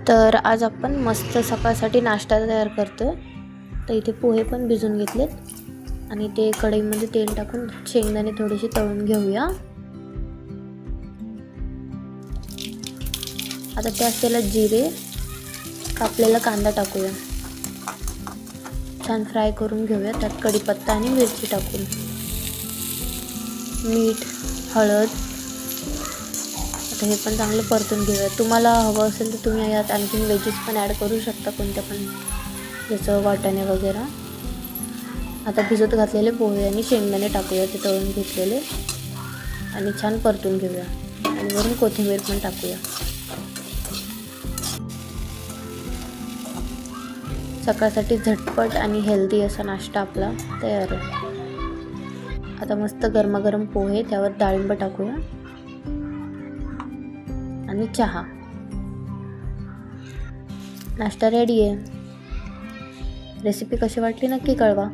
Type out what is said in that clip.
तर आज आपण मस्त सकाळसाठी नाश्ता तयार करतोय. तर इथे पोहे पण भिजून घेतलेत आणि ते कढईमध्ये तेल टाकून शेंगदाणे थोडेसे तळून घेऊया. आता त्याच तेलात जिरे, कापलेला कांदा टाकूया. छान फ्राय करून घेऊया. त्यात कढीपत्ता आणि मिरची टाकून मीठ, हळद. आता हे पण चांगलं परतून घेऊया. तुम्हाला हवं असेल तर तुम्ही यात आणखीन व्हेजीस पण ॲड करू शकता, कोणत्या पण, जसं वाटाणे वगैरे. आता भिजत घातलेले पोहे आणि शेंगदाणे टाकूया, ते तळून घेतलेले, आणि छान परतून घेऊया. आणि वरून कोथिंबीर पण टाकूया. सकाळसाठी झटपट आणि हेल्दी असा नाश्ता आपला तयार आहे. आता मस्त गरमागरम पोहे, त्यावर डाळिंब टाकूया आणि चहा. नाश्ता रेडी आहे. रेसिपी कशी वाटली नक्की कळवा.